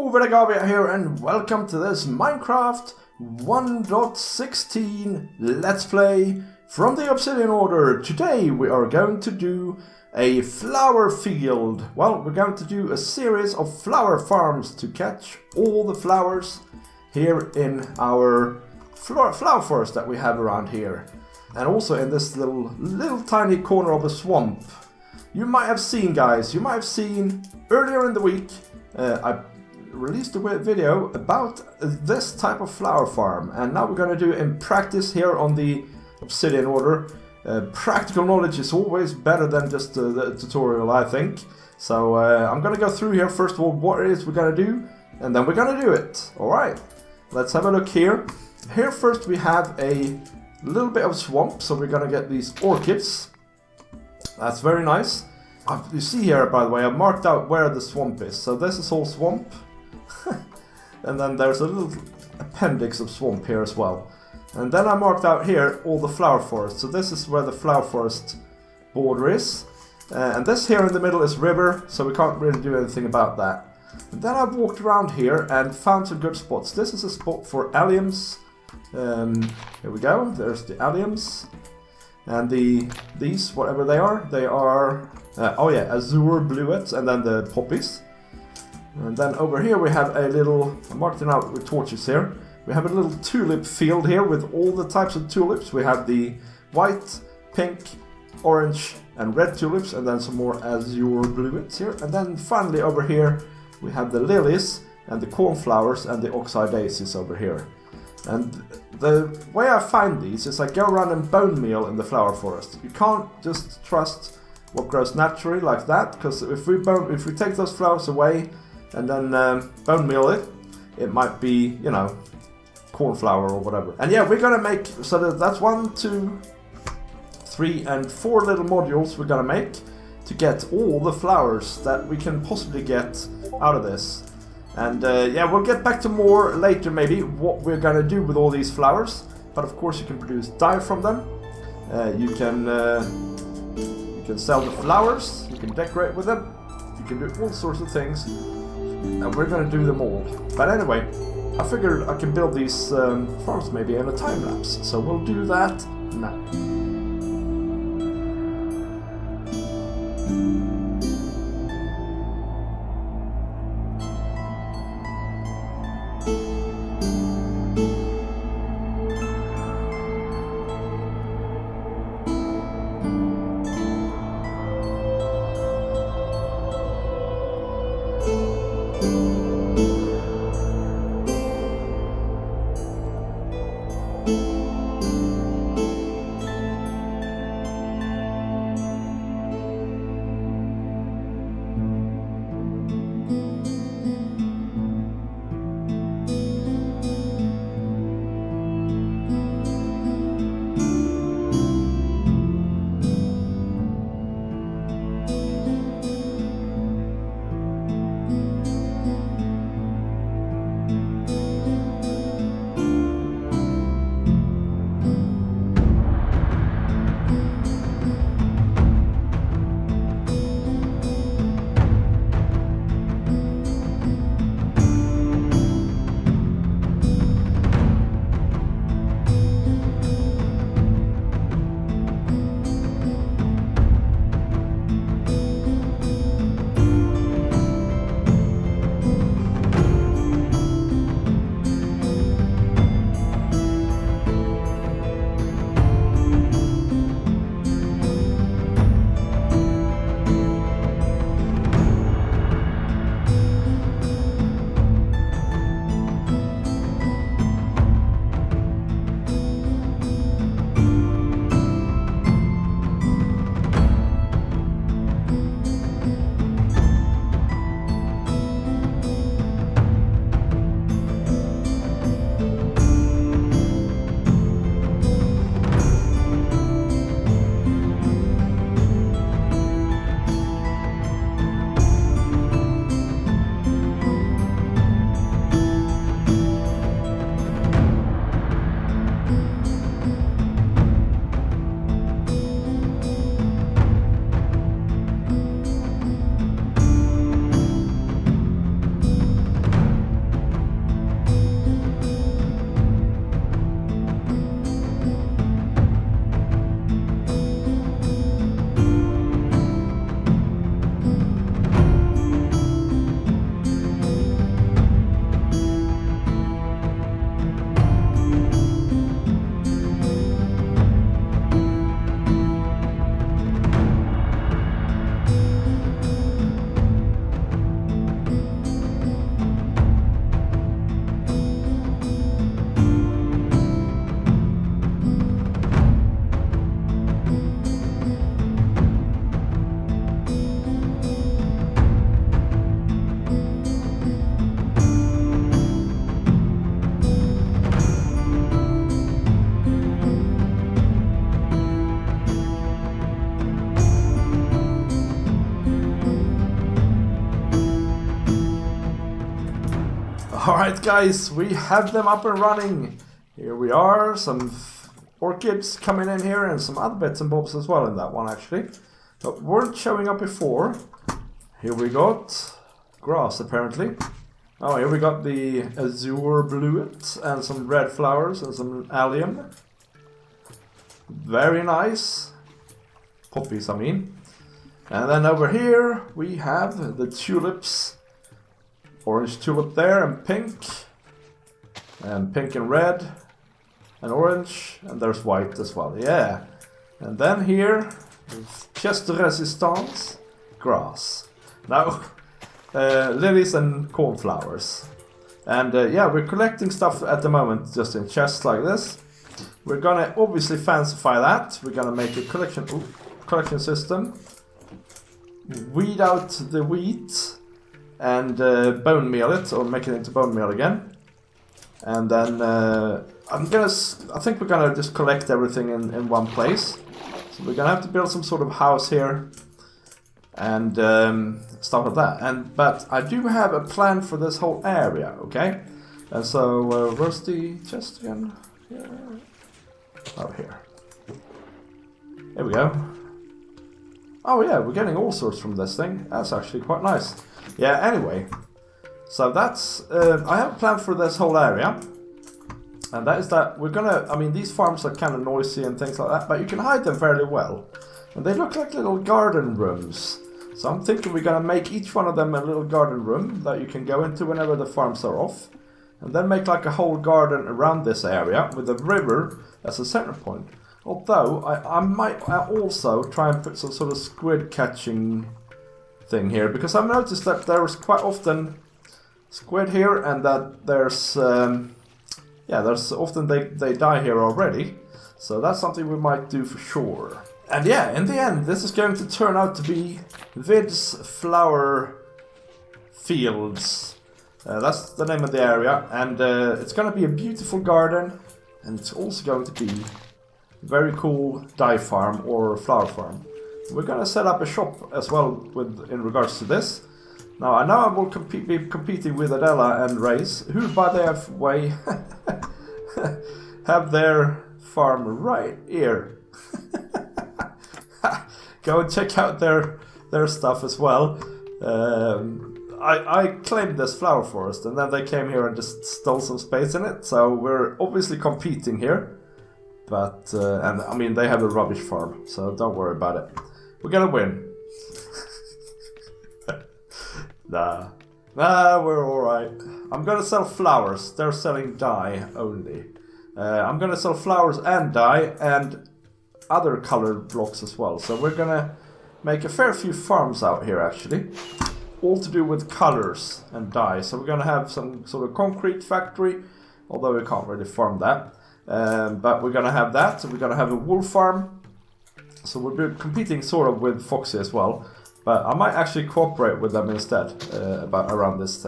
Hello, Vidargavia here, and welcome to this Minecraft 1.16 Let's Play from the Obsidian order. Today we are going to do a flower field. Well, we're going to do a series of flower farms to catch all the flowers here in our flower forest that we have around here. And also in this little tiny corner of a swamp. You might have seen, guys, earlier in the week, I released a video about this type of flower farm, and now we're going to do it in practice here on the Obsidian order. Practical knowledge is always better than just the tutorial, I think. So I'm going to go through here first of all what it is we're going to do, and then we're going to do it. Alright, let's have a look here. Here first we have a little bit of swamp, so we're going to get these orchids. That's very nice. You see here, by the way, I've marked out where the swamp is. So this is all swamp. And then there's a little appendix of swamp here as well. And then I marked out here all the flower forest. So this is where the flower forest border is. And this here in the middle is river, so we can't really do anything about that. And then I've walked around here and found some good spots. This is a spot for alliums. Here we go, there's the alliums. And these, whatever they are oh yeah, azure bluets, and then the poppies. And then over here we have a little, I marked it out with torches here. We have a little tulip field here with all the types of tulips. We have the white, pink, orange and red tulips, and then some more azure bluets here. And then finally over here we have the lilies and the cornflowers and the oxeye daisies over here. And the way I find these is I go around and bone meal in the flower forest. You can't just trust what grows naturally like that, because if we take those flowers away and then bone meal it, it might be, you know, cornflower or whatever. And yeah, we're gonna make, so that's 1, 2, 3 and 4 little modules we're gonna make to get all the flowers that we can possibly get out of this. And yeah, we'll get back to more later maybe what we're gonna do with all these flowers. But of course you can produce dye from them. You can sell the flowers, you can decorate with them, you can do all sorts of things, and we're gonna do them all. But anyway, I figured I can build these farms maybe in a time lapse, so we'll do that now. Alright guys, we have them up and running. Here we are, some orchids coming in here and some other bits and bobs as well in that one actually. But weren't showing up before. Here we got grass apparently. Oh, here we got the azure bluet and some red flowers and some allium. Very nice. Poppies, I mean. And then over here we have the tulips. Orange tulip there and pink. And pink and red. And orange. And there's white as well. Yeah. And then here, pièce de résistance, grass. Now, lilies and cornflowers. And yeah, we're collecting stuff at the moment just in chests like this. We're gonna obviously fancify that. We're gonna make a collection system. Weed out the wheat and bone meal it, or make it into bone meal again. And then I think we're gonna just collect everything in one place. So we're gonna have to build some sort of house here and stuff like that. But I do have a plan for this whole area, okay? And so where's the chest again? Yeah. Oh, here. There we go. Oh yeah, we're getting all sorts from this thing. That's actually quite nice. Yeah, anyway. So that's... I have a plan for this whole area. And that is that we're gonna... I mean, these farms are kind of noisy and things like that, but you can hide them fairly well. And they look like little garden rooms. So I'm thinking we're gonna make each one of them a little garden room that you can go into whenever the farms are off. And then make like a whole garden around this area with a river as a center point. Although, I might also try and put some sort of squid catching thing here. Because I've noticed that there's quite often squid here and that there's... yeah, there's often they die here already. So that's something we might do for sure. And yeah, in the end, this is going to turn out to be Vid's Flower Fields. That's the name of the area. And it's going to be a beautiful garden. And it's also going to be a very cool dye farm or flower farm. We're going to set up a shop as well in regards to this. Now, I know I will be competing with Adela and Race, who, by the way, have their farm right here. Go and check out their stuff as well. I claimed this flower forest, and then they came here and just stole some space in it. So we're obviously competing here. But, and I mean, they have a rubbish farm, so don't worry about it. We're gonna win. Nah, we're alright. I'm gonna sell flowers. They're selling dye only. I'm gonna sell flowers and dye and other colored blocks as well. So we're gonna make a fair few farms out here actually. All to do with colors and dye. So we're gonna have some sort of concrete factory, although we can't really farm that. But we're gonna have that. So we're gonna have a wool farm. So we'll be competing sort of with Foxy as well. But I might actually cooperate with them instead around these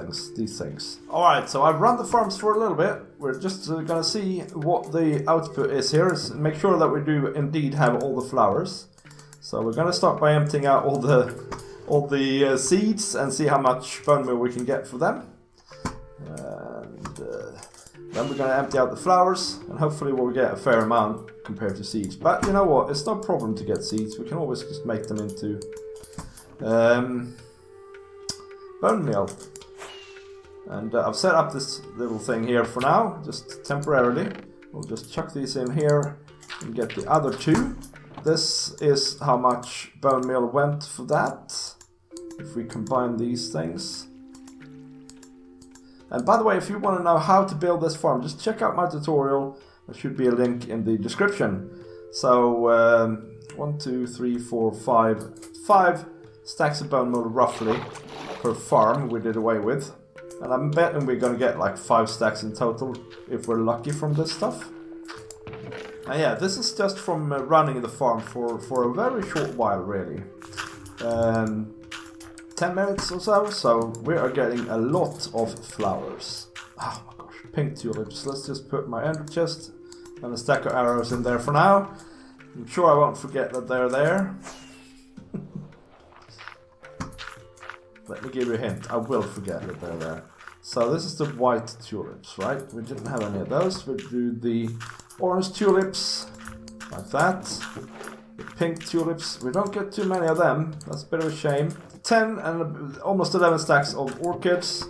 things. Alright, so I've run the farms for a little bit. We're just gonna see what the output is here. Make sure that we do indeed have all the flowers. So we're gonna start by emptying out all the seeds and see how much bone meal we can get for them. And then we're gonna empty out the flowers and hopefully we'll get a fair amount compared to seeds. But you know what? It's no problem to get seeds. We can always just make them into bone meal. And I've set up this little thing here for now, just temporarily. We'll just chuck these in here and get the other two. This is how much bone meal went for that, if we combine these things. And by the way, if you want to know how to build this farm, just check out my tutorial. There should be a link in the description. So 1, 2, 3, 4, 5 stacks of bone meal roughly per farm we did away with. And I'm betting we're going to get like 5 stacks in total if we're lucky from this stuff. And yeah, this is just from running the farm for a very short while really. 10 minutes or so, so we are getting a lot of flowers. Oh my gosh, pink tulips. Let's just put my ender chest and a stack of arrows in there for now. I'm sure I won't forget that they're there. Let me give you a hint. I will forget that they're there. So this is the white tulips, right? We didn't have any of those. We'll do the orange tulips, like that. The pink tulips, we don't get too many of them. That's a bit of a shame. 10 and almost 11 stacks of orchids.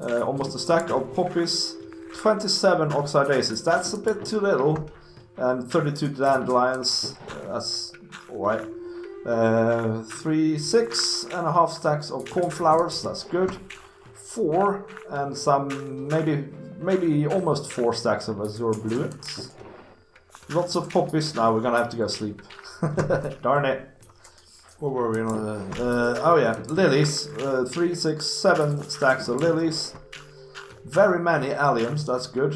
Almost a stack of poppies. 27 oxeye daisies, that's a bit too little. And 32 dandelions, that's alright. 6.5 stacks of cornflowers, that's good. 4 and some, maybe almost 4 stacks of azure bluets. Lots of poppies, now we're gonna have to go sleep. Darn it. What were we on? Oh yeah, lilies. 3, 6, 7 stacks of lilies. Very many alliums, that's good.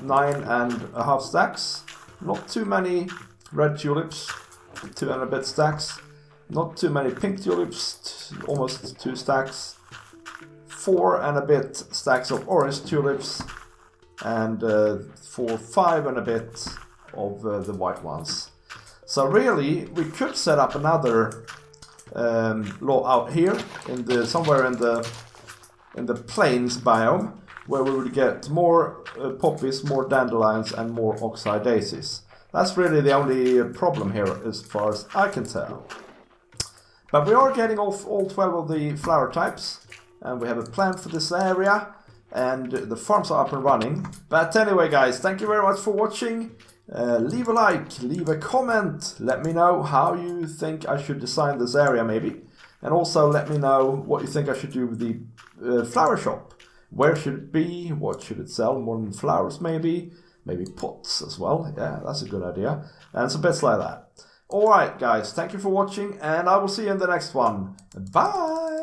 9.5 stacks. Not too many red tulips. 2 and a bit stacks. Not too many pink tulips. Almost 2 stacks. 4 and a bit stacks of orange tulips. And 5 and a bit of the white ones. So really, we could set up another law out here in somewhere in the plains biome, where we would get more poppies, more dandelions, and more oxeye daisies. That's really the only problem here, as far as I can tell. But we are getting off all 12 of the flower types, and we have a plan for this area, and the farms are up and running. But anyway, guys, thank you very much for watching. Leave a like, leave a comment, let me know how you think I should design this area maybe. And also let me know what you think I should do with the flower shop. Where should it be? What should it sell? More than flowers maybe? Maybe pots as well. Yeah, that's a good idea. And some bits like that. Alright guys, thank you for watching and I will see you in the next one. Bye!